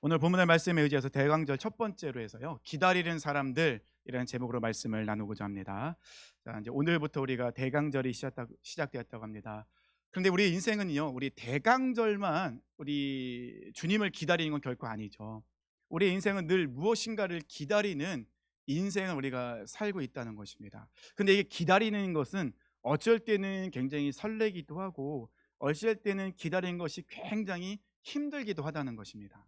오늘 본문의 말씀에 의지해서 대강절 첫 번째로 해서요, 기다리는 사람들이라는 제목으로 말씀을 나누고자 합니다. 자, 이제 오늘부터 우리가 대강절이 시작되었다고 합니다. 그런데 우리 인생은요, 우리 대강절만 우리 주님을 기다리는 건 결코 아니죠. 우리 인생은 늘 무엇인가를 기다리는 인생을 우리가 살고 있다는 것입니다. 근데 이게 기다리는 것은 어쩔 때는 굉장히 설레기도 하고, 어쩔 때는 기다리는 것이 굉장히 힘들기도 하다는 것입니다.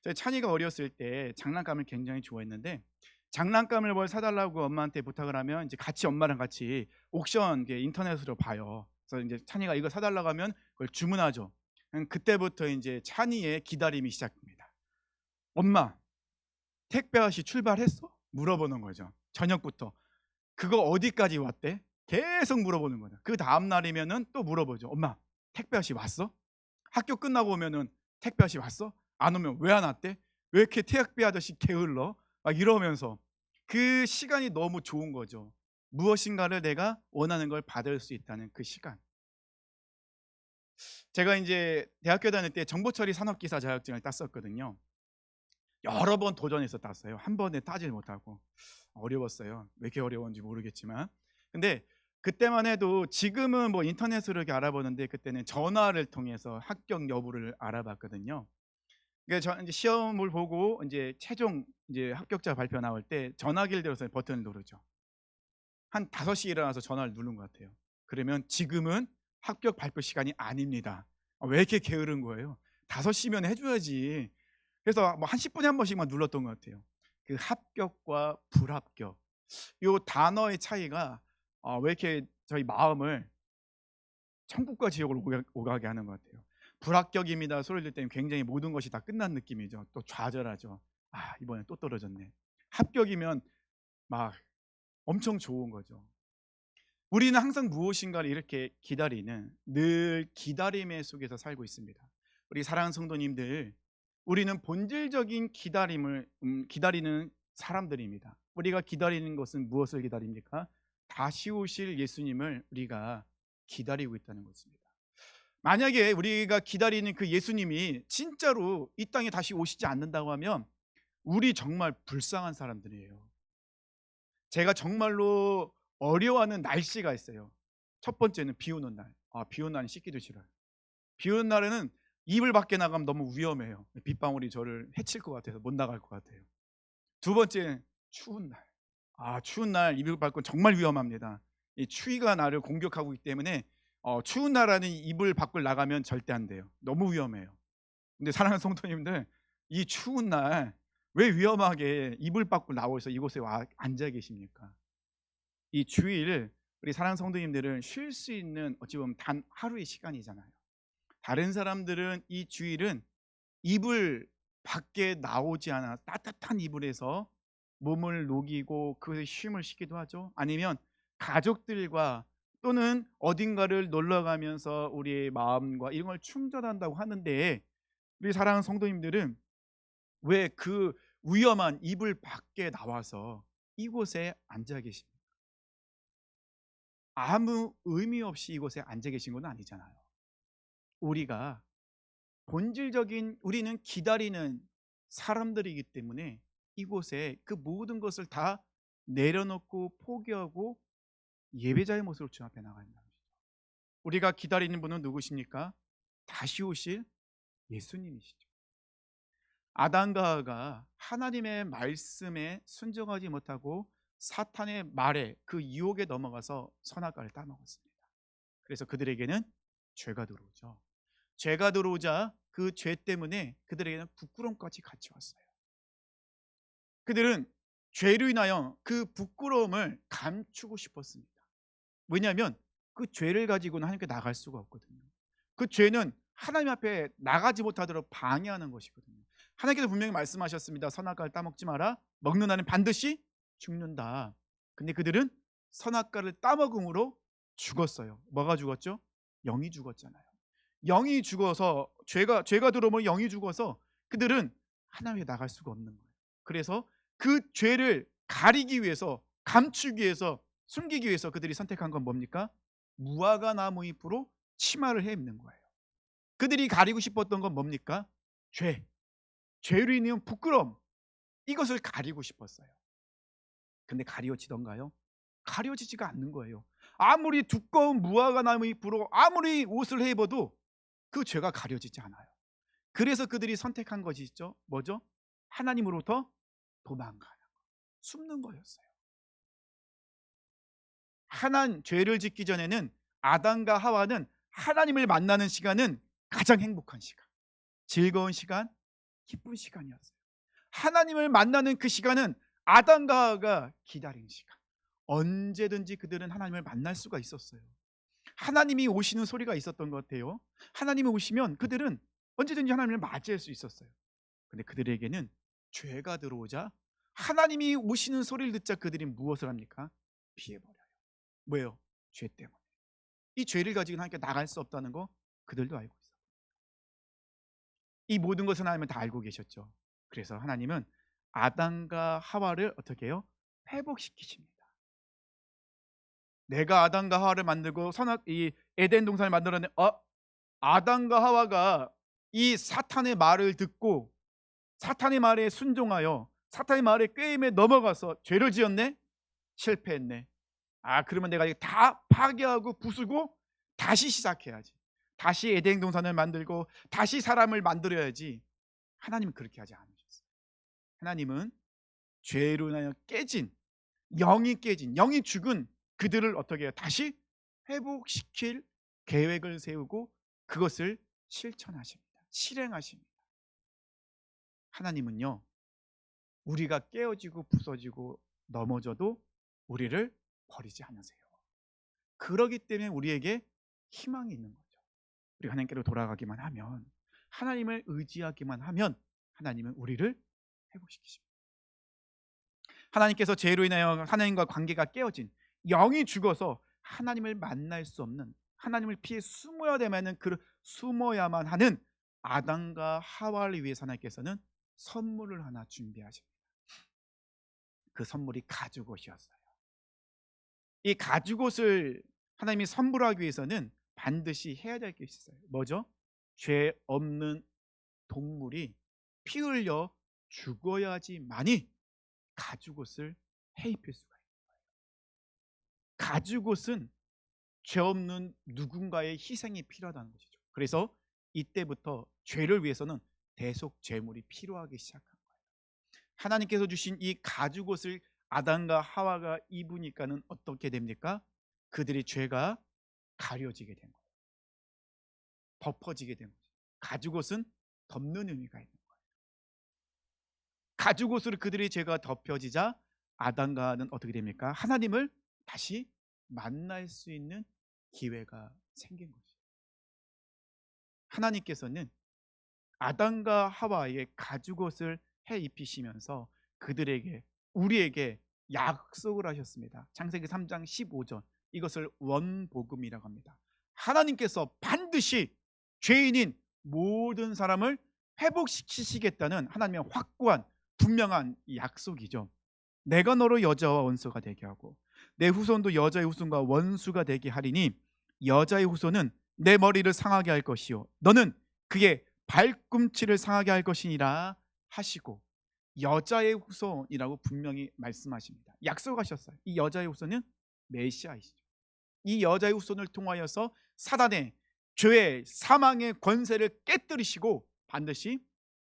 저희 찬이가 어렸을 때 장난감을 굉장히 좋아했는데, 장난감을 뭘 사달라고 엄마한테 부탁을 하면 이제 같이 엄마랑 같이 옥션 인터넷으로 봐요. 그래서 이제 찬이가 이거 사달라고 하면 그걸 주문하죠. 그때부터 이제 찬이의 기다림이 시작됩니다. 엄마, 택배 아저씨 출발했어? 물어보는 거죠. 저녁부터. 그거 어디까지 왔대? 계속 물어보는 거죠. 그 다음 날이면은 또 물어보죠. 엄마, 택배 아저씨 왔어? 학교 끝나고 오면은 택배 아저씨 왔어? 안 오면 왜 안 왔대? 왜 이렇게 택배 아저씨 게을러? 막 이러면서 그 시간이 너무 좋은 거죠. 무엇인가를 내가 원하는 걸 받을 수 있다는 그 시간. 제가 이제 대학교 다닐 때 정보처리 산업기사 자격증을 땄었거든요. 여러 번 도전해서 땄어요. 한 번에 따질 못하고 어려웠어요. 왜 이렇게 어려웠는지 모르겠지만. 근데 그때만 해도, 지금은 뭐 인터넷으로 이렇게 알아보는데 그때는 전화를 통해서 합격 여부를 알아봤거든요. 그러니까 저 이제 시험을 보고 이제 최종 이제 합격자 발표 나올 때 전화기를 들어서 버튼을 누르죠. 한 5시에 일어나서 전화를 누른 것 같아요. 그러면 지금은 합격 발표 시간이 아닙니다. 왜 이렇게 게으른 거예요? 5시면 해 줘야지. 그래서 뭐 한 10분에 한 번씩만 눌렀던 것 같아요. 그 합격과 불합격, 요 단어의 차이가 왜 이렇게 저희 마음을 천국과 지옥을 오가게 하는 것 같아요. 불합격입니다 소리를 들 때는 굉장히 모든 것이 다 끝난 느낌이죠. 또 좌절하죠. 아, 이번엔 또 떨어졌네. 합격이면 막 엄청 좋은 거죠. 우리는 항상 무엇인가를 이렇게 기다리는, 늘 기다림의 속에서 살고 있습니다. 우리 사랑하는 성도님들, 우리는 본질적인 기다림을 기다리는 사람들입니다. 우리가 기다리는 것은 무엇을 기다립니까? 다시 오실 예수님을 우리가 기다리고 있다는 것입니다. 만약에 우리가 기다리는 그 예수님이 진짜로 이 땅에 다시 오시지 않는다고 하면 우리 정말 불쌍한 사람들이에요. 제가 정말로 어려워하는 날씨가 있어요. 첫 번째는 비 오는 날. 비 오는 날은 씻기도 싫어요. 비 오는 날에는 이불 밖에 나가면 너무 위험해요. 빗방울이 저를 해칠 것 같아서 못 나갈 것 같아요. 두 번째는 추운 날. 추운 날 이불 밖은 정말 위험합니다. 이 추위가 나를 공격하고 있기 때문에 추운 날 안에 이불 밖을 나가면 절대 안 돼요. 너무 위험해요. 근데 사랑하는 성도님들, 이 추운 날 왜 위험하게 이불 밖을 나오셔서 이곳에 와 앉아 계십니까? 이 주일, 우리 사랑하는 성도님들은 쉴 수 있는 어찌 보면 단 하루의 시간이잖아요. 다른 사람들은 이 주일은 이불 밖에 나오지 않아 따뜻한 이불에서 몸을 녹이고 그 쉼을 쉬기도 하죠. 아니면 가족들과 또는 어딘가를 놀러 가면서 우리의 마음과 이런 걸 충전한다고 하는데, 우리 사랑하는 성도님들은 왜 그 위험한 이불 밖에 나와서 이곳에 앉아 계십니까? 아무 의미 없이 이곳에 앉아 계신 건 아니잖아요. 우리가 본질적인, 우리는 기다리는 사람들이기 때문에 이곳에 그 모든 것을 다 내려놓고 포기하고 예배자의 모습으로 주 앞에 나가 있는 것이죠. 우리가 기다리는 분은 누구십니까? 다시 오실 예수님이시죠. 아담과 하와가 하나님의 말씀에 순종하지 못하고 사탄의 말에, 그 유혹에 넘어가서 선악과를 따먹었습니다. 그래서 그들에게는 죄가 들어오죠. 죄가 들어오자 그 죄 때문에 그들에게는 부끄러움까지 같이 왔어요. 그들은 죄로 인하여 그 부끄러움을 감추고 싶었습니다. 왜냐하면 그 죄를 가지고는 하나님께 나갈 수가 없거든요. 그 죄는 하나님 앞에 나가지 못하도록 방해하는 것이거든요. 하나님께서 분명히 말씀하셨습니다. 선악과를 따먹지 마라. 먹는 자는 반드시 죽는다. 근데 그들은 선악과를 따먹음으로 죽었어요. 뭐가 죽었죠? 영이 죽었잖아요. 영이 죽어서, 죄가 들어오면 영이 죽어서 그들은 하나님께 나갈 수가 없는 거예요. 그래서 그 죄를 가리기 위해서, 감추기 위해서, 숨기기 위해서 그들이 선택한 건 뭡니까? 무화과 나무 잎으로 치마를 해 입는 거예요. 그들이 가리고 싶었던 건 뭡니까? 죄. 죄로 인한 부끄러움, 이것을 가리고 싶었어요. 근데 가려지던가요? 가려지지가 않는 거예요. 아무리 두꺼운 무화과 나무 잎으로 아무리 옷을 해 입어도 그 죄가 가려지지 않아요. 그래서 그들이 선택한 것이 있죠. 뭐죠? 하나님으로부터 도망가는 거, 숨는 거였어요. 죄를 짓기 전에는 아담과 하와는 하나님을 만나는 시간은 가장 행복한 시간, 즐거운 시간, 기쁜 시간이었어요. 하나님을 만나는 그 시간은 아담과 하와가 기다린 시간. 언제든지 그들은 하나님을 만날 수가 있었어요. 하나님이 오시는 소리가 있었던 것 같아요. 하나님이 오시면 그들은 언제든지 하나님을 맞이할 수 있었어요. 근데 그들에게는 죄가 들어오자 하나님이 오시는 소리를 듣자 그들이 무엇을 합니까? 피해버려요. 왜요? 죄 때문에. 이 죄를 가지고 하나님께 나갈 수 없다는 거 그들도 알고 있어요. 이 모든 것을 하나님은 다 알고 계셨죠. 그래서 하나님은 아담과 하와를 어떻게 해요? 회복시키십니다. 내가 아담과 하와를 만들고 이 에덴 동산을 만들었는데 아담과 하와가 이 사탄의 말을 듣고 사탄의 말에 순종하여 사탄의 말에 꾀임에 넘어가서 죄를 지었네? 실패했네. 그러면 내가 이거 다 파괴하고 부수고 다시 시작해야지. 다시 에덴 동산을 만들고 다시 사람을 만들어야지. 하나님은 그렇게 하지 않으셨어요. 하나님은 죄로 인하여 영이 깨진, 영이 죽은 그들을 어떻게 해요? 다시 회복시킬 계획을 세우고 그것을 실천하십니다. 실행하십니다. 하나님은요, 우리가 깨어지고 부서지고 넘어져도 우리를 버리지 않으세요. 그러기 때문에 우리에게 희망이 있는 거죠. 우리가 하나님께로 돌아가기만 하면, 하나님을 의지하기만 하면 하나님은 우리를 회복시키십니다. 하나님께서 죄로 인하여 하나님과 관계가 깨어진, 영이 죽어서 하나님을 만날 수 없는, 하나님을 피해 숨어야만 하는 아담과 하와를 위해서 하나님께서는 선물을 하나 준비하십니다. 그 선물이 가죽옷이었어요. 이 가죽옷을 하나님이 선물하기 위해서는 반드시 해야 될 게 있어요. 뭐죠? 죄 없는 동물이 피 흘려 죽어야지만이 가죽옷을 해 입힐 수가 있는 거예요. 가죽옷은 죄 없는 누군가의 희생이 필요하다는 것이죠. 그래서 이때부터 죄를 위해서는 대속 제물이 필요하기 시작한 거예요. 하나님께서 주신 이 가죽옷을 아담과 하와가 입으니까는 어떻게 됩니까? 그들의 죄가 가려지게 된 거예요. 덮어지게 된 거죠. 가죽옷은 덮는 의미가 있는 거예요. 가죽옷으로 그들의 죄가 덮여지자 아담과 하와는 어떻게 됩니까? 하나님을 다시 만날 수 있는 기회가 생긴 거죠. 하나님께서는 아담과 하와의 가죽옷을 해 입히시면서 그들에게, 우리에게 약속을 하셨습니다. 창세기 3장 15절, 이것을 원복음이라고 합니다. 하나님께서 반드시 죄인인 모든 사람을 회복시키시겠다는 하나님의 확고한 분명한 약속이죠. 내가 너로 여자와 원수가 되게 하고 내 후손도 여자의 후손과 원수가 되게 하리니 여자의 후손은 내 머리를 상하게 할 것이요 너는 그의 발꿈치를 상하게 할 것이니라 하시고, 여자의 후손이라고 분명히 말씀하십니다. 약속하셨어요. 이 여자의 후손은 메시아이시죠. 이 여자의 후손을 통하여서 사단의 죄의 사망의 권세를 깨뜨리시고 반드시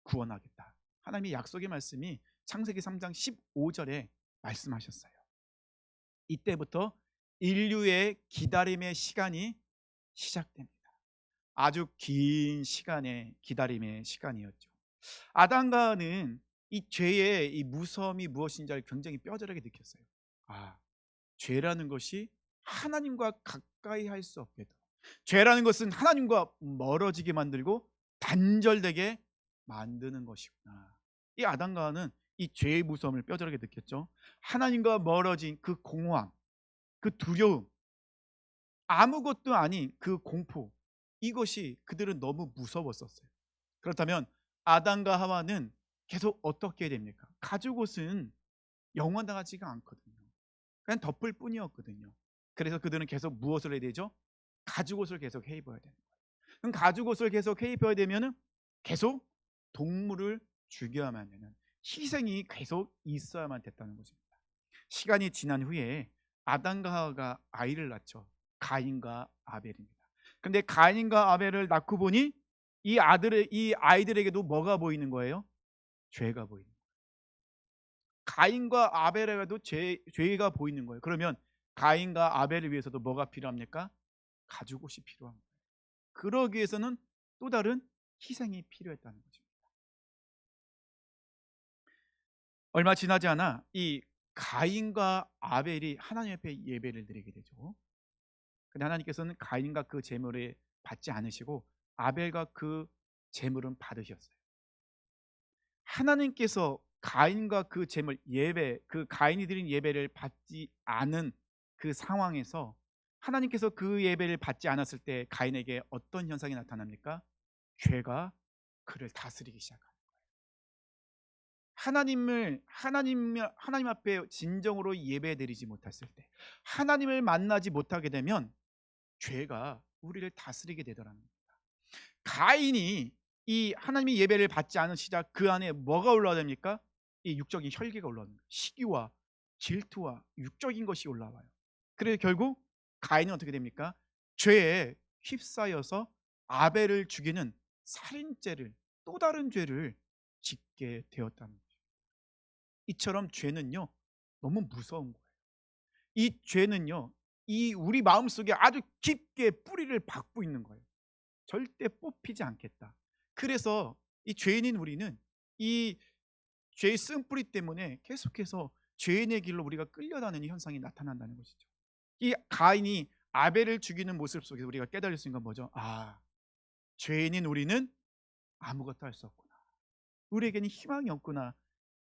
구원하겠다. 하나님의 약속의 말씀이 창세기 3장 15절에 말씀하셨어요. 이때부터 인류의 기다림의 시간이 시작됩니다. 아주 긴 시간의 기다림의 시간이었죠. 아담과 하와는 이 죄의 이 무서움이 무엇인지를 굉장히 뼈저리게 느꼈어요. 죄라는 것이 하나님과 가까이 할 수 없게, 죄라는 것은 하나님과 멀어지게 만들고 단절되게 만드는 것이구나. 이 아담과 하와는 이 죄의 무서움을 뼈저리게 느꼈죠. 하나님과 멀어진 그 공허함, 그 두려움, 아무것도 아닌 그 공포, 이것이 그들은 너무 무서웠었어요. 그렇다면 아담과 하와는 계속 어떻게 됩니까? 가죽옷은 영원하지가 않거든요. 그냥 덮을 뿐이었거든요. 그래서 그들은 계속 무엇을 해야 되죠? 가죽옷을 계속 해 입어야 되는 거예요. 그럼 가죽옷을 계속 해 입어야 되면 계속 동물을 죽여야만 되는 희생이 계속 있어야만 됐다는 것입니다. 시간이 지난 후에 아담과 하와가 아이를 낳죠. 가인과 아벨입니다. 근데 가인과 아벨을 낳고 보니 이 아이들에게도 뭐가 보이는 거예요? 죄가 보이는 거예요. 가인과 아벨에게도 죄가 보이는 거예요. 그러면 가인과 아벨을 위해서도 뭐가 필요합니까? 가죽옷이 필요한 거예요. 그러기 위해서는 또 다른 희생이 필요했다는 거죠. 얼마 지나지 않아 이 가인과 아벨이 하나님 앞에 예배를 드리게 되죠. 근데 하나님께서는 가인과 그 제물을 받지 않으시고 아벨과 그 제물은 받으셨어요. 하나님께서 가인과 그 제물 예배, 그 가인이 드린 예배를 받지 않은 그 상황에서 하나님께서 그 예배를 받지 않았을 때 가인에게 어떤 현상이 나타납니까? 죄가 그를 다스리기 시작합니다. 하나님 앞에 진정으로 예배드리지 못했을 때, 하나님을 만나지 못하게 되면 죄가 우리를 다스리게 되더라는 겁니다. 가인이 이 하나님의 예배를 받지 않으시자 그 안에 뭐가 올라옵니까? 이 육적인 혈기가 올라옵니다. 시기와 질투와 육적인 것이 올라와요. 그래서 결국 가인은 어떻게 됩니까? 죄에 휩싸여서 아벨을 죽이는 살인죄를, 또 다른 죄를 짓게 되었다는 거죠. 이처럼 죄는요 너무 무서운 거예요. 이 죄는요 이 우리 마음속에 아주 깊게 뿌리를 박고 있는 거예요. 절대 뽑히지 않겠다. 그래서 이 죄인인 우리는 이 죄의 쓴뿌리 때문에 계속해서 죄인의 길로 우리가 끌려다니는 현상이 나타난다는 것이죠. 이 가인이 아벨을 죽이는 모습 속에서 우리가 깨달을 수 있는 건 뭐죠? 아, 죄인인 우리는 아무것도 할 수 없구나. 우리에게는 희망이 없구나.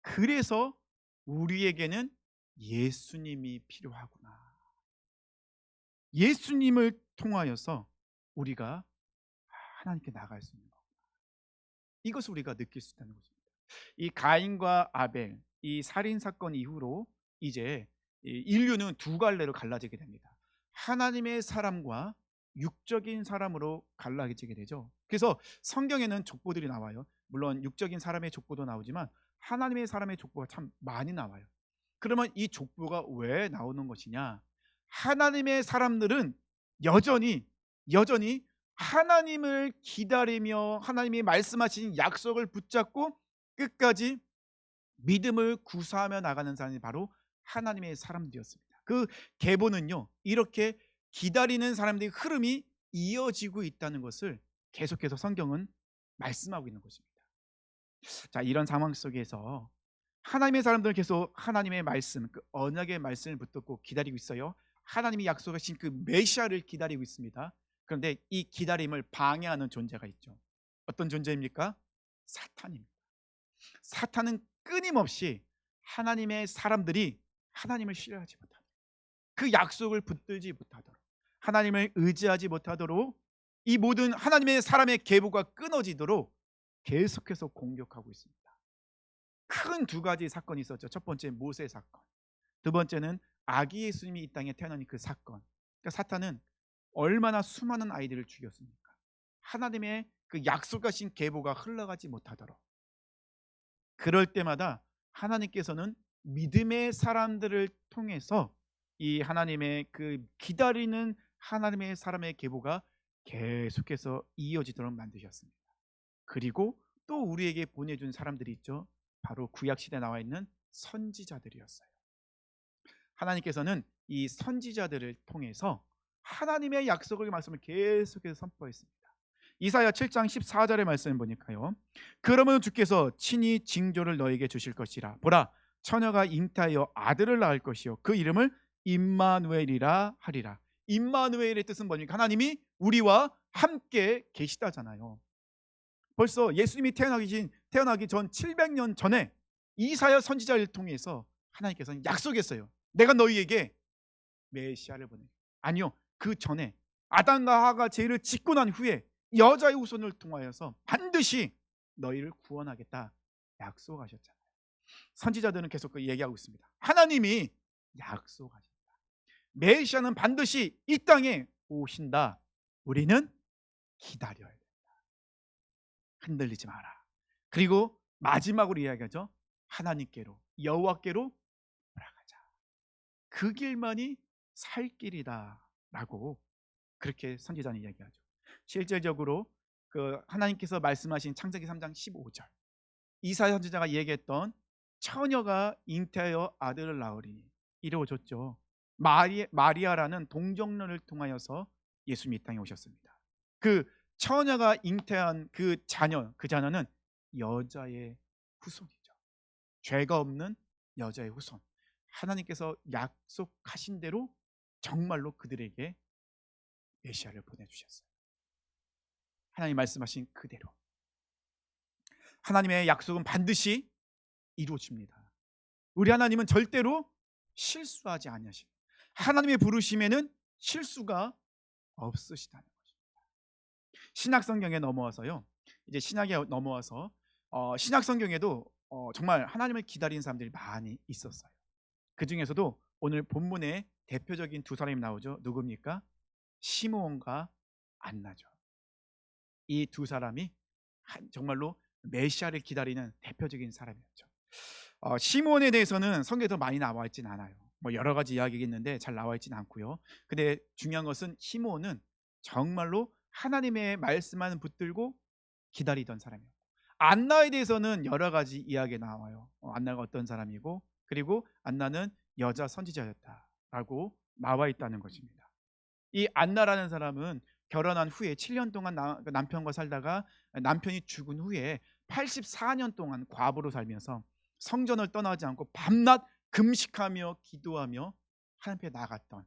그래서 우리에게는 예수님이 필요하구나. 예수님을 통하여서 우리가 하나님께 나갈 수 있는 거구나. 이것을 우리가 느낄 수 있다는 것입니다. 이 가인과 아벨, 이 살인 사건 이후로 이제 인류는 두 갈래로 갈라지게 됩니다. 하나님의 사람과 육적인 사람으로 갈라지게 되죠. 그래서 성경에는 족보들이 나와요. 물론 육적인 사람의 족보도 나오지만 하나님의 사람의 족보가 참 많이 나와요. 그러면 이 족보가 왜 나오는 것이냐? 하나님의 사람들은 여전히 하나님을 기다리며 하나님이 말씀하신 약속을 붙잡고 끝까지 믿음을 구사하며 나가는 사람이 바로 하나님의 사람들이었습니다. 그 계보는요 이렇게 기다리는 사람들의 흐름이 이어지고 있다는 것을 계속해서 성경은 말씀하고 있는 것입니다. 자, 이런 상황 속에서 하나님의 사람들은 계속 하나님의 말씀, 그 언약의 말씀을 붙들고 기다리고 있어요. 하나님이 약속하신 그 메시아를 기다리고 있습니다. 그런데 이 기다림을 방해하는 존재가 있죠. 어떤 존재입니까? 사탄입니다. 사탄은 끊임없이 하나님의 사람들이 하나님을 신뢰하지 못하도록, 그 약속을 붙들지 못하도록, 하나님을 의지하지 못하도록, 이 모든 하나님의 사람의 계보가 끊어지도록 계속해서 공격하고 있습니다. 큰 두 가지 사건이 있었죠. 첫 번째 모세 사건, 두 번째는 아기 예수님이 이 땅에 태어나는 그 사건. 그러니까 사탄은 얼마나 수많은 아이들을 죽였습니까? 하나님의 그 약속하신 계보가 흘러가지 못하도록. 그럴 때마다 하나님께서는 믿음의 사람들을 통해서 이 하나님의 그 기다리는 하나님의 사람의 계보가 계속해서 이어지도록 만드셨습니다. 그리고 또 우리에게 보내준 사람들이 있죠. 바로 구약시대에 나와 있는 선지자들이었어요. 하나님께서는 이 선지자들을 통해서 하나님의 약속의 말씀을 계속해서 선포했습니다. 이사야 7장 14절의 말씀을 보니까요, 그러면 주께서 친히 징조를 너에게 주실 것이라. 보라, 처녀가 잉태하여 아들을 낳을 것이요 그 이름을 임마누엘이라 하리라. 임마누엘의 뜻은 뭡니까? 하나님이 우리와 함께 계시다잖아요. 벌써 예수님이 태어나기 전 700년 전에 이사야 선지자를 통해서 하나님께서는 약속했어요. 내가 너희에게 메시아를 보내. 아니요, 그 전에 아담과 하와가 죄를 짓고 난 후에 여자의 후손을 통하여서 반드시 너희를 구원하겠다 약속하셨잖아요. 선지자들은 계속 그 얘기하고 있습니다. 하나님이 약속하셨다. 메시아는 반드시 이 땅에 오신다. 우리는 기다려야 된다. 흔들리지 마라. 그리고 마지막으로 이야기하죠. 하나님께로, 여호와께로 돌아가자. 그 길만이 살 길이다라고 그렇게 선지자는 이야기하죠. 실질적으로 그 하나님께서 말씀하신 창세기 3장 15절, 이사야 선지자가 얘기했던 처녀가 잉태하여 아들을 낳으리니 이루어졌죠. 마리아라는 동정녀를 통하여서 예수님이 이 땅에 오셨습니다. 그 처녀가 잉태한 그 자녀는 여자의 후손이죠. 죄가 없는 여자의 후손. 하나님께서 약속하신 대로 정말로 그들에게 메시아를 보내주셨어요. 하나님 말씀하신 그대로 하나님의 약속은 반드시 이루어집니다. 우리 하나님은 절대로 실수하지 않으십니다. 하나님의 부르심에는 실수가 없으시다는 것입니다. 신약 성경에 넘어와서요. 이제 신약에 넘어와서 신약 성경에도 정말 하나님을 기다리는 사람들이 많이 있었어요. 그 중에서도 오늘 본문에 대표적인 두 사람이 나오죠. 누굽니까? 시므온과 안나죠. 이 두 사람이 정말로 메시아를 기다리는 대표적인 사람이었죠. 시므온에 대해서는 성경에 더 많이 나와 있진 않아요. 뭐 여러 가지 이야기가 있는데 잘 나와 있진 않고요. 근데 중요한 것은 시므온은 정말로 하나님의 말씀만 붙들고 기다리던 사람이에요. 안나에 대해서는 여러 가지 이야기가 나와요. 안나가 어떤 사람이고, 그리고 안나는 여자 선지자였다라고 나와 있다는 것입니다. 이 안나라는 사람은 결혼한 후에 7년 동안 남편과 살다가 남편이 죽은 후에 84년 동안 과부로 살면서 성전을 떠나지 않고 밤낮 금식하며 기도하며 하나님 앞에 나갔던,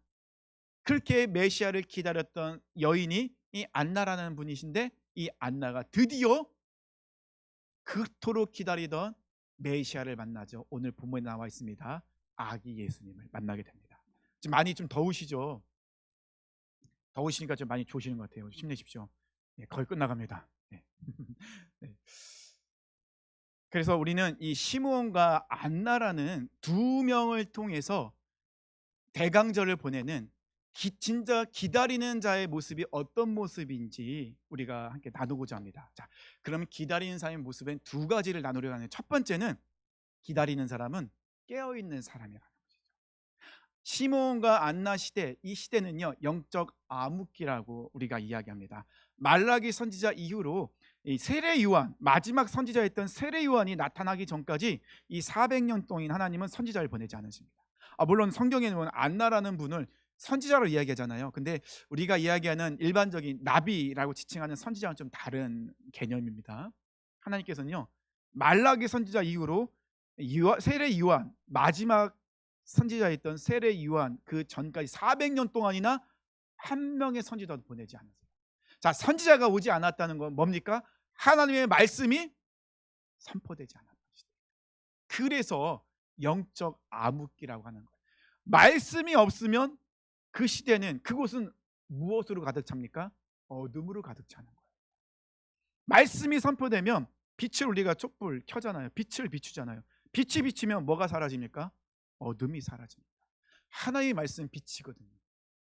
그렇게 메시아를 기다렸던 여인이 이 안나라는 분이신데, 이 안나가 드디어 그토록 기다리던 메시아를 만나죠. 오늘 본문에 나와 있습니다. 아기 예수님을 만나게 됩니다. 지금 많이 좀 더우시죠? 더우시니까 좀 많이 조시는 것 같아요. 힘내십시오. 네, 거의 끝나갑니다. 네. 네. 그래서 우리는 이 시므온과 안나라는 두 명을 통해서 대강절을 보내는 진짜 기다리는 자의 모습이 어떤 모습인지 우리가 함께 나누고자 합니다. 자, 그러면 기다리는 사람의 모습은 두 가지를 나누려고 하는데, 첫 번째는 기다리는 사람은 깨어있는 사람이라는 것이죠. 시므온과 안나 시대, 이 시대는요 영적 암흑기라고 우리가 이야기합니다. 말라기 선지자 이후로 이 세례 요한, 마지막 선지자였던 세례 요한이 나타나기 전까지 이 400년 동안 하나님은 선지자를 보내지 않으십니다. 물론 성경에는 안나라는 분을 선지자로 이야기하잖아요. 근데 우리가 이야기하는 일반적인 나비라고 지칭하는 선지자는 좀 다른 개념입니다. 하나님께서는요 말라기 선지자 이후로 세례 요한, 마지막 선지자였던 세례 요한 그 전까지 400년 동안이나 한 명의 선지자도 보내지 않았어요. 자, 선지자가 오지 않았다는 건 뭡니까? 하나님의 말씀이 선포되지 않았다. 그래서 영적 암흑기라고 하는 거예요. 말씀이 없으면 그 시대는, 그곳은 무엇으로 가득 찹니까? 어둠으로 가득 차는 거예요. 말씀이 선포되면 빛을 우리가 촛불 켜잖아요. 빛을 비추잖아요. 빛이 비치면 뭐가 사라집니까? 어둠이 사라집니다. 하나님의 말씀은 빛이거든요.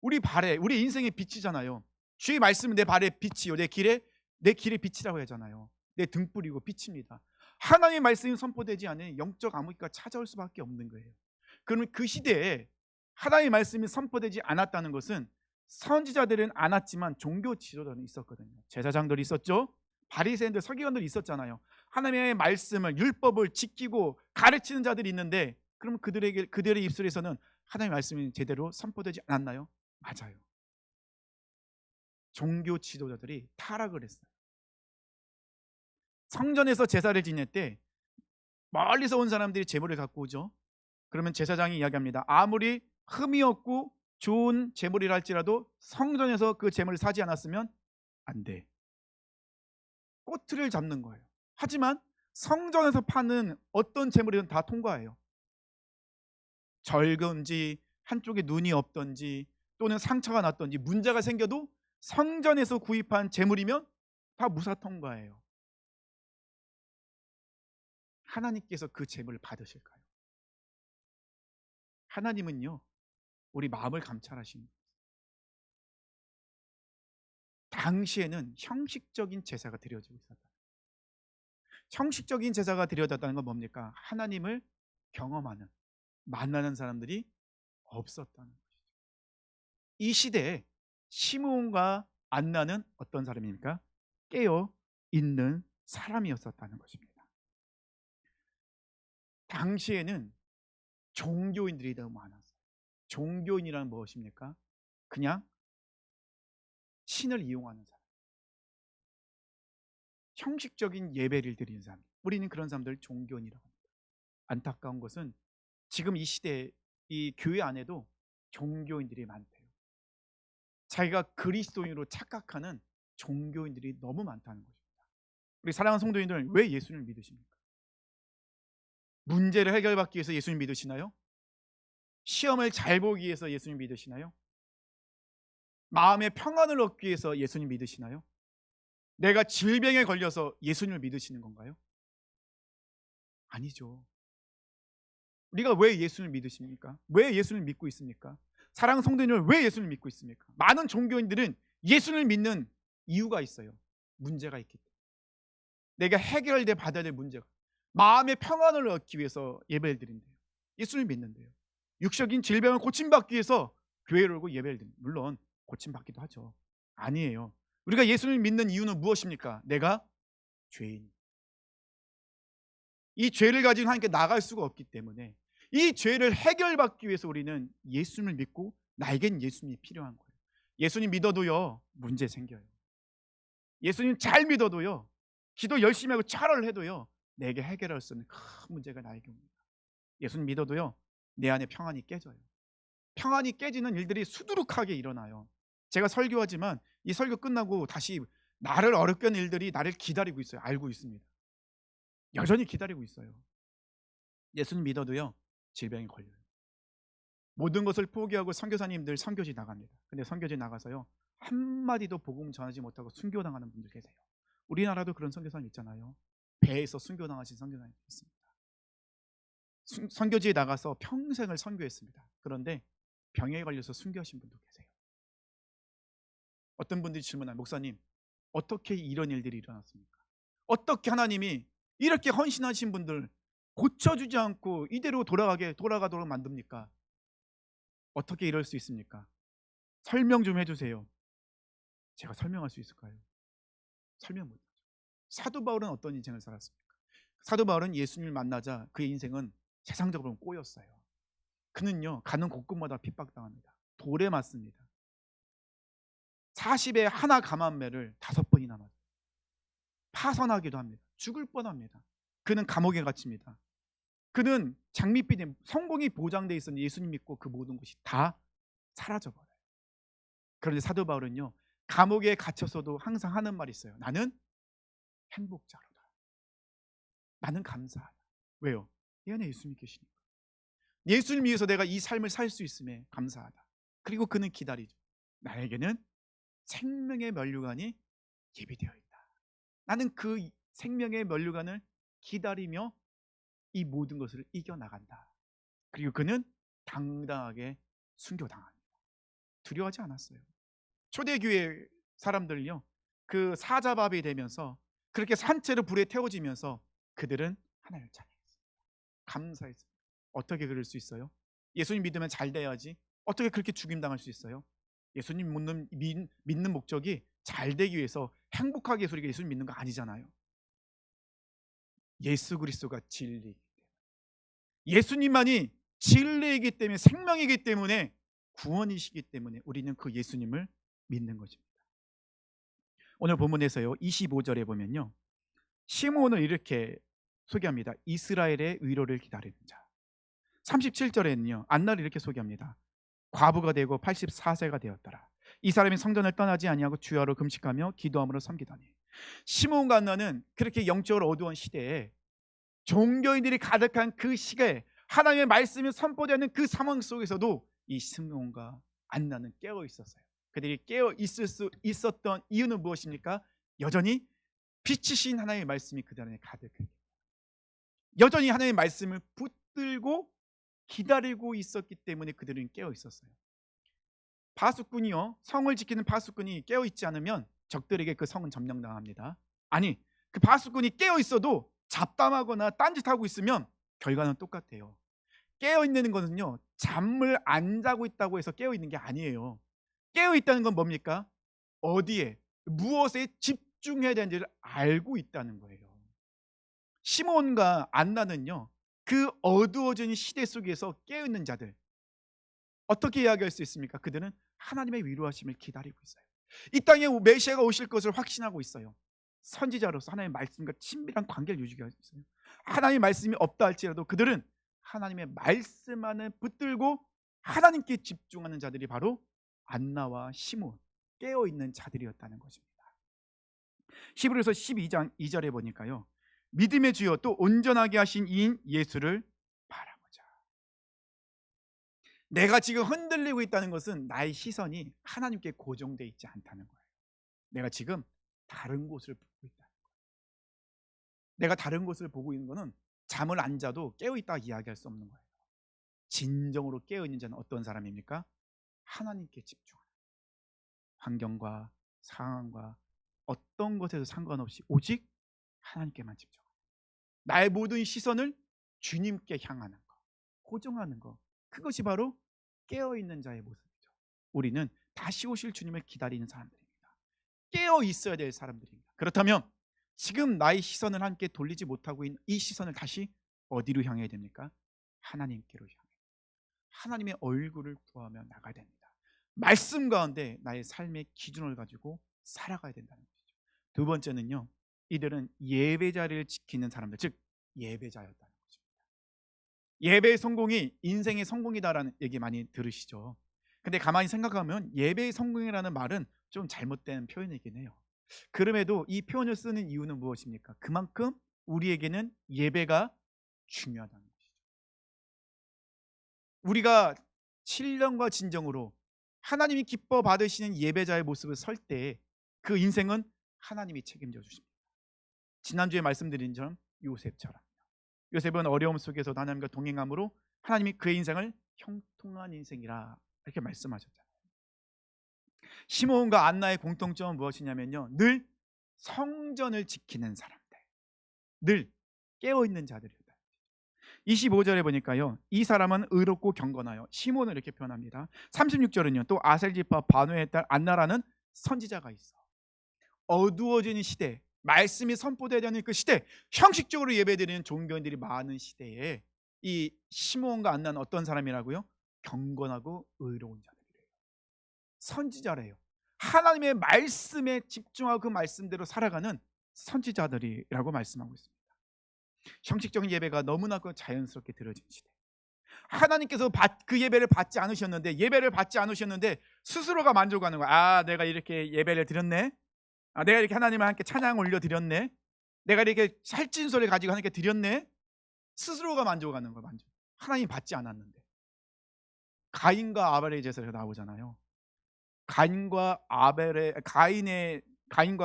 우리 발에, 우리 인생의 빛이잖아요. 주의 말씀은 내 발에 빛이요, 내 길에 빛이라고 하잖아요. 내 등불이고 빛입니다. 하나님의 말씀이 선포되지 않으면 영적 암흑기가 찾아올 수밖에 없는 거예요. 그러면 그 시대에 하나님의 말씀이 선포되지 않았다는 것은 선지자들은 않았지만 종교 지도자는 있었거든요. 제사장들이 있었죠. 바리새인들, 서기관들이 있었잖아요. 하나님의 말씀을, 율법을 지키고 가르치는 자들이 있는데, 그럼 그들의 입술에서는 하나님의 말씀이 제대로 선포되지 않았나요? 맞아요. 종교 지도자들이 타락을 했어요. 성전에서 제사를 지낼 때 멀리서 온 사람들이 제물을 갖고 오죠. 그러면 제사장이 이야기합니다. 아무리 흠이 없고 좋은 제물이라 할지라도 성전에서 그 제물을 사지 않았으면 안 돼. 꼬투리를 잡는 거예요. 하지만 성전에서 파는 어떤 제물이든 다 통과해요. 절건지, 한쪽에 눈이 없던지, 또는 상처가 났던지 문제가 생겨도 성전에서 구입한 제물이면 다 무사 통과해요. 하나님께서 그 제물을 받으실까요? 하나님은요 우리 마음을 감찰하십니다. 당시에는 형식적인 제사가 드려지고 있었다. 형식적인 제사가 드려졌다는 건 뭡니까? 하나님을 경험하는, 만나는 사람들이 없었다는 것이죠. 이 시대에 시므온과 안나는 어떤 사람입니까? 깨어 있는 사람이었었다는 것입니다. 당시에는 종교인들이 너무 많았어요. 종교인이란 무엇입니까? 그냥 신을 이용하는 사람, 형식적인 예배를 드리는 사람. 우리는 그런 사람들 종교인이라고 합니다. 안타까운 것은 지금 이 시대에 이 교회 안에도 종교인들이 많대요. 자기가 그리스도인으로 착각하는 종교인들이 너무 많다는 것입니다. 우리 사랑하는 성도님들, 왜 예수님을 믿으십니까? 문제를 해결받기 위해서 예수님 믿으시나요? 시험을 잘 보기 위해서 예수님 믿으시나요? 마음의 평안을 얻기 위해서 예수님 믿으시나요? 내가 질병에 걸려서 예수님을 믿으시는 건가요? 아니죠. 우리가 왜 예수님을 믿으십니까? 왜 예수님을 믿고 있습니까? 사랑하는 성도님들, 왜 예수님을 믿고 있습니까? 많은 종교인들은 예수님을 믿는 이유가 있어요. 문제가 있기 때문에. 내가 해결돼 받아야 될 문제가, 마음의 평안을 얻기 위해서 예배를 드린대요. 예수님을 믿는데요. 육적인 질병을 고침받기 위해서 교회를 오고 예배를 드립니다. 물론 고침받기도 하죠. 아니에요. 우리가 예수님을 믿는 이유는 무엇입니까? 내가 죄인, 이 죄를 가지고 하나님께 나갈 수가 없기 때문에 이 죄를 해결받기 위해서 우리는 예수님을 믿고, 나에겐 예수님이 필요한 거예요. 예수님 믿어도요, 문제 생겨요. 예수님 잘 믿어도요, 기도 열심히 하고 차를 해도요, 내게 해결할 수 없는 큰 문제가 나에게 옵니다. 예수님 믿어도요, 내 안에 평안이 깨져요. 평안이 깨지는 일들이 수두룩하게 일어나요. 제가 설교하지만 이 설교 끝나고 다시 나를 어렵게 하는 일들이 나를 기다리고 있어요. 알고 있습니다. 여전히 기다리고 있어요. 예수님 믿어도요, 질병이 걸려요. 모든 것을 포기하고 선교사님들 선교지 나갑니다. 근데 선교지 나가서요, 한마디도 복음 전하지 못하고 순교당하는 분들 계세요. 우리나라도 그런 선교사님 있잖아요. 배에서 순교당하신 선교사님 있습니다. 선교지에 나가서 평생을 선교했습니다. 그런데 병에 걸려서 순교하신 분도 계세요. 어떤 분들이 질문하면, 목사님 어떻게 이런 일들이 일어났습니까? 어떻게 하나님이 이렇게 헌신하신 분들 고쳐주지 않고 이대로 돌아가도록 만듭니까? 어떻게 이럴 수 있습니까? 설명 좀 해주세요. 제가 설명할 수 있을까요? 설명 못하죠. 사도 바울은 어떤 인생을 살았습니까? 사도 바울은 예수님을 만나자 그의 인생은 세상적으로는 꼬였어요. 그는요, 가는 곳곳마다 핍박당합니다. 돌에 맞습니다. 40에 하나 감한매를 5번이나 맞아요. 파선하기도 합니다. 죽을 뻔합니다. 그는 감옥에 갇힙니다. 그는 장밋빛에 성공이 보장되어 있었는데 예수님 믿고 그 모든 것이 다 사라져버려요. 그런데 사도 바울은요, 감옥에 갇혔어도 항상 하는 말이 있어요. 나는 행복자로다. 나는 감사하다. 왜요? 이 안에 예수님이 계시니까. 예수님 위해서 내가 이 삶을 살 수 있음에 감사하다. 그리고 그는 기다리죠. 나에게는 생명의 면류관이 예비되어 있다. 나는 그 생명의 면류관을 기다리며 이 모든 것을 이겨나간다. 그리고 그는 당당하게 순교당합니다. 두려워하지 않았어요. 초대교회 사람들요, 그 사자밥이 되면서 그렇게 산채로 불에 태워지면서 그들은 하나님을 찬양했습니다. 감사했습니다. 어떻게 그럴 수 있어요? 예수님 믿으면 잘 돼야지. 어떻게 그렇게 죽임당할 수 있어요? 예수님 믿는 목적이 잘 되기 위해서, 행복하게 해서 우리가 예수님 믿는 거 아니잖아요. 예수 그리스도가 진리이기 때문에, 예수님만이 진리이기 때문에, 생명이기 때문에, 구원이시기 때문에 우리는 그 예수님을 믿는 것입니다. 오늘 본문에서요, 25절에 보면요, 시므온을 이렇게 소개합니다. 이스라엘의 위로를 기다리는 자. 37절에는요, 안나를 이렇게 소개합니다. 과부가 되고 84세가 되었더라. 이 사람이 성전을 떠나지 아니하고 주야로 금식하며 기도함으로 섬기더니. 시므온과 안나는 그렇게 영적으로 어두운 시대에, 종교인들이 가득한 그 시대에 하나님의 말씀이 선포되는 그 상황 속에서도 이 시므온과 안나는 깨어 있었어요. 그들이 깨어 있을 수 있었던 이유는 무엇입니까? 여전히 빛이신 하나님의 말씀이 그들 안에 가득했기, 여전히 하나님의 말씀을 붙들고 기다리고 있었기 때문에 그들은 깨어 있었어요. 파수꾼이요, 성을 지키는 파수꾼이 깨어 있지 않으면 적들에게 그 성은 점령당합니다. 아니, 그 파수꾼이 깨어 있어도 잡담하거나 딴짓하고 있으면 결과는 똑같아요. 깨어있는 것은요, 잠을 안 자고 있다고 해서 깨어있는 게 아니에요. 깨어있다는 건 뭡니까? 어디에, 무엇에 집중해야 되는지를 알고 있다는 거예요. 시몬과 안나는요, 그 어두워진 시대 속에서 깨어있는 자들, 어떻게 이야기할 수 있습니까? 그들은 하나님의 위로하심을 기다리고 있어요. 이 땅에 메시아가 오실 것을 확신하고 있어요. 선지자로서 하나님의 말씀과 친밀한 관계를 유지하고 있어요. 하나님의 말씀이 없다 할지라도 그들은 하나님의 말씀 안에 붙들고 하나님께 집중하는 자들이 바로 안나와 시몬, 깨어있는 자들이었다는 것입니다. 히브리서 12장 2절에 보니까요, 믿음의 주여 또 온전하게 하신 이인 예수를 바라보자. 내가 지금 흔들리고 있다는 것은 나의 시선이 하나님께 고정되어 있지 않다는 거예요. 내가 지금 다른 곳을 보고 있다. 내가 다른 곳을 보고 있는 것은 잠을 안 자도 깨어있다 이야기할 수 없는 거예요. 진정으로 깨어있는 자는 어떤 사람입니까? 하나님께 집중하는, 환경과 상황과 어떤 것에도 상관없이 오직 하나님께만 집중하는, 나의 모든 시선을 주님께 향하는 것, 고정하는 것, 그것이 바로 깨어있는 자의 모습이죠. 우리는 다시 오실 주님을 기다리는 사람들입니다. 깨어 있어야 될 사람들입니다. 그렇다면 지금 나의 시선을 함께 돌리지 못하고 있는 이 시선을 다시 어디로 향해야 됩니까? 하나님께로 향해 하나님의 얼굴을 구하며 나가야 됩니다. 말씀 가운데 나의 삶의 기준을 가지고 살아가야 된다는 것이죠. 두 번째는요, 이들은 예배 자리를 지키는 사람들, 즉 예배자였다는 것입니다. 예배의 성공이 인생의 성공이다라는 얘기 많이 들으시죠. 근데 가만히 생각하면 예배의 성공이라는 말은 좀 잘못된 표현이긴 해요. 그럼에도 이 표현을 쓰는 이유는 무엇입니까? 그만큼 우리에게는 예배가 중요하다는 것이죠. 우리가 7년과 진정으로 하나님이 기뻐 받으시는 예배자의 모습을 설 때 그 인생은 하나님이 책임져 주십니다. 지난주에 말씀드린 점 요셉처럼, 요셉은 어려움 속에서도 하나님과 동행함으로 하나님이 그의 인생을 형통한 인생이라 이렇게 말씀하셨잖아요. 시몬과 안나의 공통점은 무엇이냐면요, 늘 성전을 지키는 사람들, 늘 깨어있는 자들이었다. 25절에 보니까요, 이 사람은 의롭고 경건하여, 시몬을 이렇게 표현합니다. 36절은요, 또 아셀지파 바누의 딸 안나라는 선지자가 있어. 어두워지는 시대, 말씀이 선포되어야 되는 그 시대, 형식적으로 예배드리는 종교인들이 많은 시대에 이 시몬과 안나는 어떤 사람이라고요? 경건하고 의로운 자들이래요. 선지자래요. 하나님의 말씀에 집중하고 그 말씀대로 살아가는 선지자들이라고 말씀하고 있습니다. 형식적인 예배가 너무나 자연스럽게 드려진 시대, 하나님께서 그 예배를 받지 않으셨는데, 예배를 받지 않으셨는데 스스로가 만족하는 거야. 아, 내가 이렇게 예배를 드렸네, 아, 내가 이렇게 하나님을 함께 찬양 올려드렸네, 내가 이렇게 살찐 소리를 가지고 하나님께 드렸네, 스스로가 만족하는 거야. 만족. 하나님 받지 않았는데. 가인과 아벨의 제사가 나오잖아요. 가인과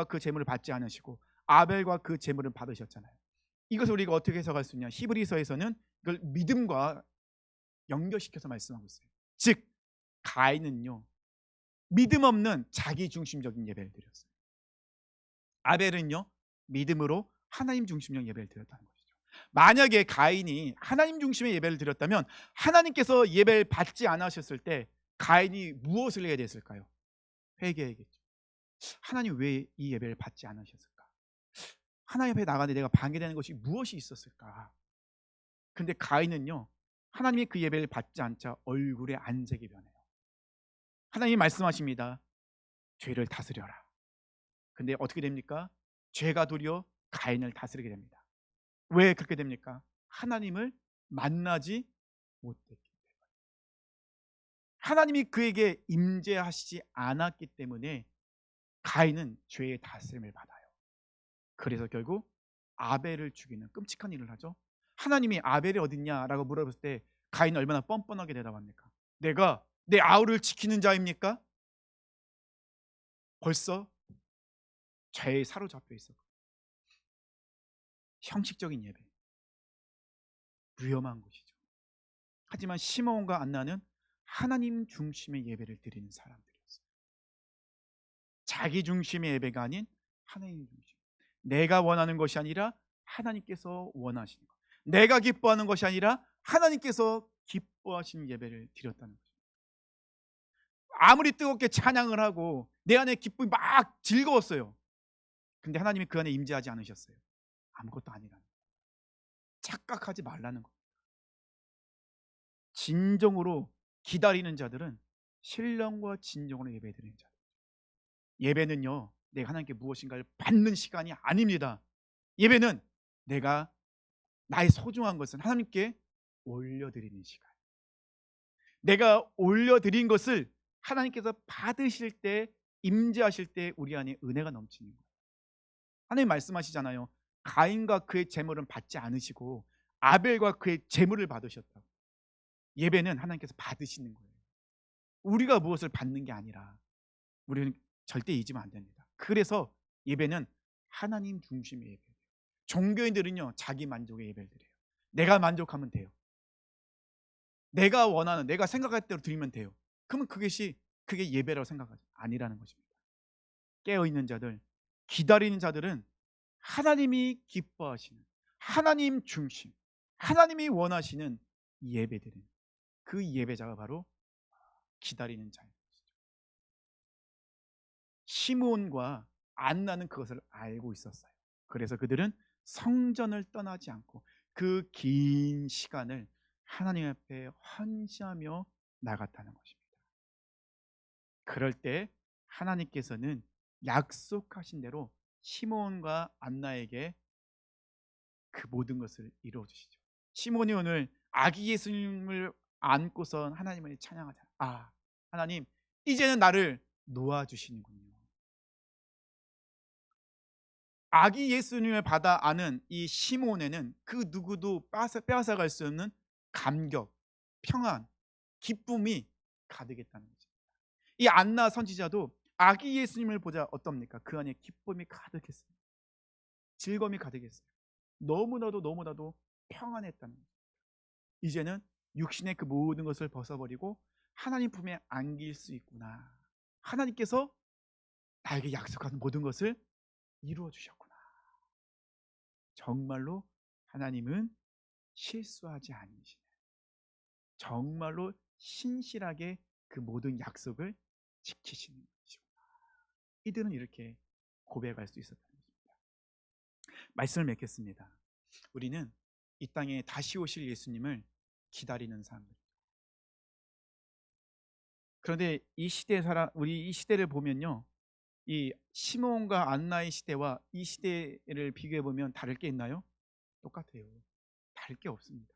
그 제물을 받지 않으시고 아벨과 그 제물을 받으셨잖아요. 이것을 우리가 어떻게 해석할 수 있냐? 히브리서에서는 이걸 믿음과 연결시켜서 말씀하고 있어요. 즉 가인은요, 믿음 없는 자기 중심적인 예배를 드렸어요. 아벨은요, 믿음으로 하나님 중심적 예배를 드렸다는 것이죠. 만약에 가인이 하나님 중심의 예배를 드렸다면 하나님께서 예배를 받지 않으셨을 때 가인이 무엇을 해야 됐을까요? 회개해야겠죠. 하나님 왜 이 예배를 받지 않으셨을까? 하나님 앞에 나가는데 내가 방해되는 것이 무엇이 있었을까? 근데 가인은요, 하나님이 그 예배를 받지 않자 얼굴에 안색이 변해요. 하나님이 말씀하십니다. 죄를 다스려라. 근데 어떻게 됩니까? 죄가 도리어 가인을 다스리게 됩니다. 왜 그렇게 됩니까? 하나님을 만나지 못했기 때문에, 하나님이 그에게 임재하시지 않았기 때문에 가인은 죄의 다스림을 받아요. 그래서 결국 아벨을 죽이는 끔찍한 일을 하죠. 하나님이 아벨이 어딨냐라고 물어봤을 때 가인은 얼마나 뻔뻔하게 대답합니까? 내가 내 아우를 지키는 자입니까? 벌써 죄에 사로잡혀 있었고, 형식적인 예배, 위험한 것이죠. 하지만 시몬과 안나는 하나님 중심의 예배를 드리는 사람들이었어요. 자기 중심의 예배가 아닌 하나님 중심, 내가 원하는 것이 아니라 하나님께서 원하시는 것, 내가 기뻐하는 것이 아니라 하나님께서 기뻐하시는 예배를 드렸다는 거죠. 아무리 뜨겁게 찬양을 하고 내 안에 기쁨이 막 즐거웠어요. 근데 하나님이 그 안에 임재하지 않으셨어요. 아무것도 아니라는 거예요. 착각하지 말라는 거예요. 진정으로 기다리는 자들은 신령과 진정으로 예배드리는 자들. 예배는요, 내가 하나님께 무엇인가를 받는 시간이 아닙니다. 예배는 내가 나의 소중한 것은 하나님께 올려드리는 시간. 내가 올려드린 것을 하나님께서 받으실 때, 임재하실 때 우리 안에 은혜가 넘치는 거예요. 하나님 말씀하시잖아요. 가인과 그의 제물은 받지 않으시고 아벨과 그의 제물을 받으셨다고. 예배는 하나님께서 받으시는 거예요. 우리가 무엇을 받는 게 아니라 우리는 절대 잊으면 안 됩니다. 그래서 예배는 하나님 중심의 예배예요. 종교인들은요, 자기 만족의 예배를 드려요. 내가 만족하면 돼요. 내가 원하는, 내가 생각할 대로 드리면 돼요. 그러면 그게 예배라고 생각하지 아니라는 것입니다. 깨어있는 자들, 기다리는 자들은 하나님이 기뻐하시는, 하나님 중심, 하나님이 원하시는 예배드리는 그 예배자가 바로 기다리는 자예요. 시므온과 안나는 그것을 알고 있었어요. 그래서 그들은 성전을 떠나지 않고 그 긴 시간을 하나님 앞에 헌신하며 나갔다는 것입니다. 그럴 때 하나님께서는 약속하신 대로 시므온과 안나에게 그 모든 것을 이루어 주시죠. 시므온이 오늘 아기 예수님을 안고선 하나님을 찬양하잖아요. 아, 하나님 이제는 나를 놓아 주시는군요. 아기 예수님을 받아 아는 이 시므온에는 그 누구도 빼앗아갈 수 없는 감격, 평안, 기쁨이 가득했다는 거죠. 이 안나 선지자도 아기 예수님을 보자 어떻습니까? 그 안에 기쁨이 가득했어요. 즐거움이 가득했어요. 너무나도 평안했다는 거죠. 이제는 육신의 그 모든 것을 벗어버리고 하나님 품에 안길 수 있구나. 하나님께서 나에게 약속하는 모든 것을 이루어 주셨구나. 정말로 하나님은 실수하지 않으시네. 정말로 신실하게 그 모든 약속을 지키시는 것이구나. 이들은 이렇게 고백할 수 있었다는 것입니다. 말씀을 맺겠습니다. 우리는 이 땅에 다시 오실 예수님을 기다리는 사람들. 그런데 우리 이 시대를 보면요, 이 시몬과 안나의 시대와 이 시대를 비교해 보면 다를 게 있나요? 똑같아요. 다를 게 없습니다.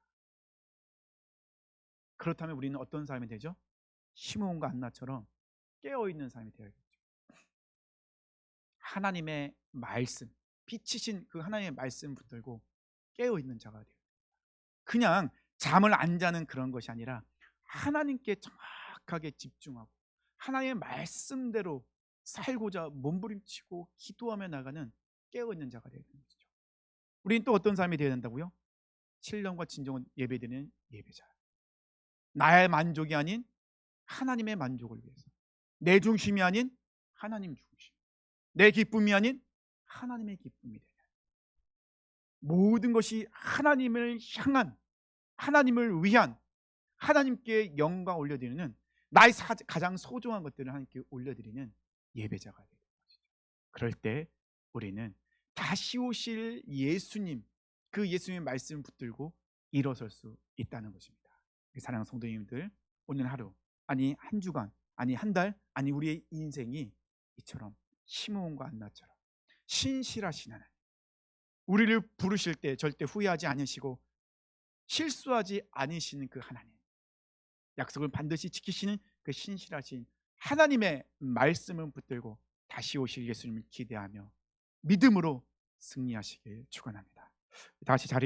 그렇다면 우리는 어떤 삶이 되죠? 시몬과 안나처럼 깨어있는 삶이 되어야겠죠. 하나님의 말씀, 빛이신 그 하나님의 말씀 붙들고 깨어있는 자가 돼요. 그냥 잠을 안 자는 그런 것이 아니라 하나님께 정확하게 집중하고 하나님의 말씀대로 살고자 몸부림치고 기도하며 나가는 깨어있는 자가 되는 것이죠. 우리는 또 어떤 삶이 되어야 된다고요? 신령과 진정은 예배드리는 예배자. 나의 만족이 아닌 하나님의 만족을 위해서, 내 중심이 아닌 하나님 중심, 내 기쁨이 아닌 하나님의 기쁨이 되는, 모든 것이 하나님을 향한, 하나님을 위한, 하나님께 영광 올려드리는, 나의 가장 소중한 것들을 하나님께 올려드리는 예배자가 되는 것이죠. 그럴 때 우리는 다시 오실 예수님, 그 예수님의 말씀을 붙들고 일어설 수 있다는 것입니다. 사랑하는 성도님들, 오늘 하루, 아니 한 주간, 아니 한 달, 아니 우리의 인생이 이처럼 시므온과 안나처럼 신실하신 하나님, 우리를 부르실 때 절대 후회하지 않으시고 실수하지 않으시는 그 하나님, 약속을 반드시 지키시는 그 신실하신 하나님의 말씀을 붙들고 다시 오실 예수님을 기대하며 믿음으로 승리하시길 축원합니다. 다시 자리